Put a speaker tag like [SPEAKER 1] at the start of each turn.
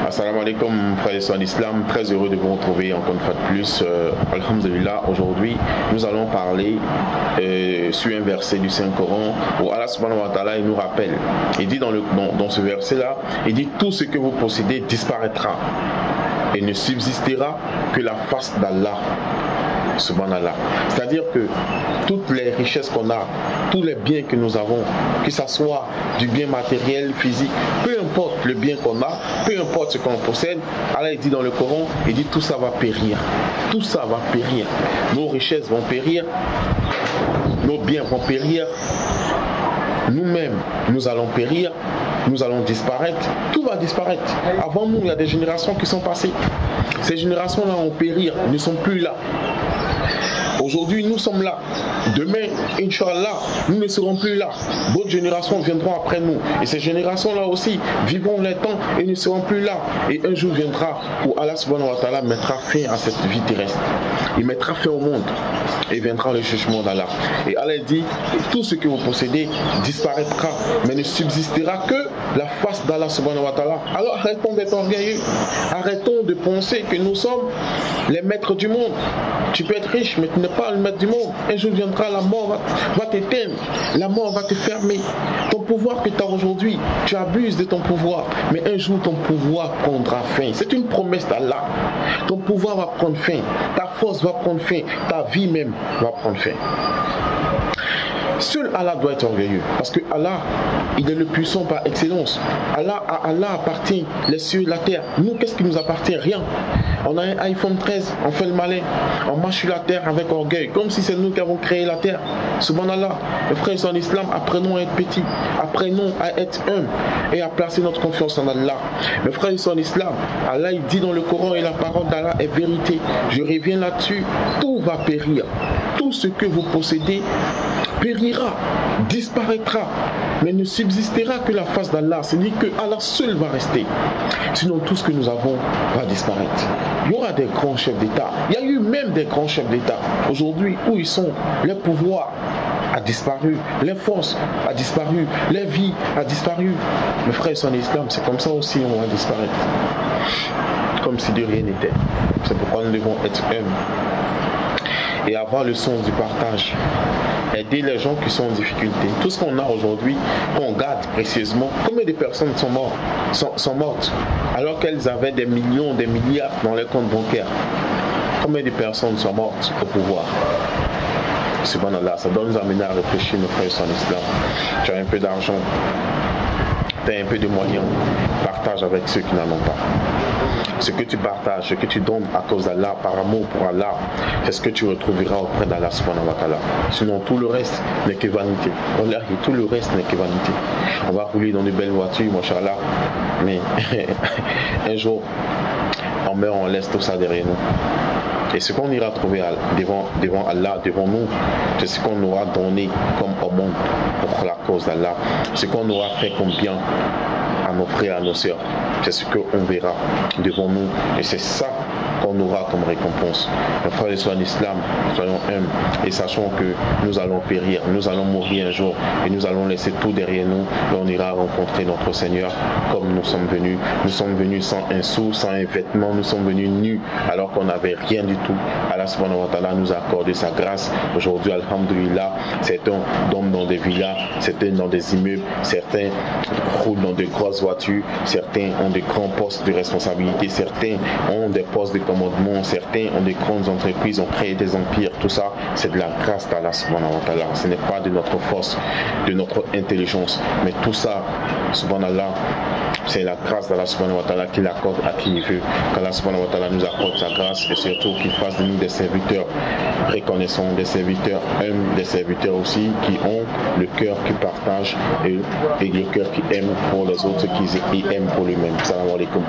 [SPEAKER 1] Assalamu alaikum, frères et sœurs d'Islam, très heureux de vous retrouver encore une fois de plus. Alhamdulillah, aujourd'hui nous allons parler sur un verset du Saint-Coran où Allah subhanahu wa ta'ala nous rappelle. Il dit dans ce verset-là, il dit tout ce que vous possédez disparaîtra et ne subsistera que la face d'Allah. Subhanallah. C'est-à-dire que toutes les richesses qu'on a, tous les biens que nous avons, que ce soit du bien matériel, physique, peu importe le bien qu'on a, peu importe ce qu'on possède, Allah dit dans le Coran, il dit tout ça va périr. Tout ça va périr. Nos richesses vont périr, nos biens vont périr, nous-mêmes, nous allons périr, nous allons disparaître, tout va disparaître. Avant nous, il y a des générations qui sont passées. Ces générations-là ont péri, ne sont plus là. Aujourd'hui, nous sommes là. Demain, Inch'Allah, nous ne serons plus là. D'autres générations viendront après nous. Et ces générations-là aussi vivront les temps et ne seront plus là. Et un jour viendra où Allah subhanahu wa ta'ala mettra fin à cette vie terrestre. Il mettra fin au monde. Et viendra le jugement d'Allah. Et Allah dit, tout ce que vous possédez disparaîtra, mais ne subsistera que la face d'Allah subhanahu wa ta'ala. Alors arrêtons d'être orgueilleux. Arrêtons de penser que nous sommes les maîtres du monde. Tu peux être riche, mais tu n'es pas le maître du monde. Un jour viendra, la mort va t'éteindre. La mort va te fermer. Ton pouvoir que tu as aujourd'hui, tu abuses de ton pouvoir. Mais un jour, ton pouvoir prendra fin. C'est une promesse d'Allah. Ton pouvoir va prendre fin. Ta force va prendre fin. Ta vie même va prendre fin. Seul Allah doit être orgueilleux. Parce que Allah, il est le puissant par excellence. À Allah appartient les cieux et la terre. Nous, qu'est-ce qui nous appartient? Rien. On a un iPhone 13, on fait le malin. On marche sur la terre avec orgueil. Comme si c'est nous qui avons créé la terre. Subhanallah. Les frères en islam, apprenons à être petits. Apprenons à être humbles. Et à placer notre confiance en Allah. Mes frères en islam, Allah, il dit dans le Coran et la parole d'Allah est vérité. Je reviens là-dessus. Tout va périr. Tout ce que vous possédez périra, disparaîtra, mais ne subsistera que la face d'Allah. C'est-à-dire que Allah seul va rester. Sinon, tout ce que nous avons va disparaître. Il y aura des grands chefs d'État. Il y a eu même des grands chefs d'État. Aujourd'hui, où ils sont, le pouvoir a disparu, les forces a disparu, les vies a disparu. Mes frères sont en islam, c'est comme ça aussi on va disparaître. Comme si de rien n'était. C'est pourquoi nous devons être humbles et avoir le sens du partage. Aider les gens qui sont en difficulté. Tout ce qu'on a aujourd'hui, qu'on garde précieusement. Combien de personnes sont mortes alors qu'elles avaient des millions, des milliards dans les comptes bancaires? Combien de personnes sont mortes au pouvoir? Subhanallah, ça doit nous amener à réfléchir, nos frères en islam. Tu as un peu d'argent, tu as un peu de moyens, partage avec ceux qui n'en ont pas. Ce que tu partages, ce que tu donnes à cause d'Allah, par amour pour Allah, c'est ce que tu retrouveras auprès d'Allah subhanahu wa ta'ala. Sinon tout le reste n'est que vanité. Tout le reste n'est que vanité. On va rouler dans de belles voitures, machallah, mais un jour on meurt, on laisse tout ça derrière nous. Et ce qu'on ira trouver devant Allah, devant nous, c'est ce qu'on aura donné comme au monde pour la cause d'Allah. Ce qu'on aura fait comme bien à nos frères, à nos sœurs. C'est ce qu'on verra devant nous. Et c'est ça qu'on aura comme récompense. Mes frères et sœurs en islam, soyons humbles et sachons que nous allons périr, nous allons mourir un jour et nous allons laisser tout derrière nous et on ira rencontrer notre Seigneur comme nous sommes venus. Nous sommes venus sans un sou, sans un vêtement, nous sommes venus nus alors qu'on n'avait rien du tout. Allah subhanahu wa ta'ala nous a accordé sa grâce. Aujourd'hui, alhamdulillah, certains dorment dans des villas, certains dans des immeubles, certains roulent dans de grosses voitures, certains ont de grands postes de responsabilité, certains ont des postes de commandement, certains ont des grandes entreprises, ont créé des empires. Tout ça, c'est de la grâce d'Allah subhanahu wa ta'ala. Ce n'est pas de notre force, de notre intelligence, mais tout ça, subhanallah, c'est la grâce d'Allah subhanahu wa ta'ala qu'il accorde à qui il veut. Qu'Allah subhanahu wa ta'ala nous accorde sa grâce et surtout qu'il fasse de nous des serviteurs reconnaissants, des serviteurs humbles, des serviteurs aussi qui ont le cœur qui partage et le cœur qui aime pour les autres, qui aiment pour lui-même. Salam alaikum.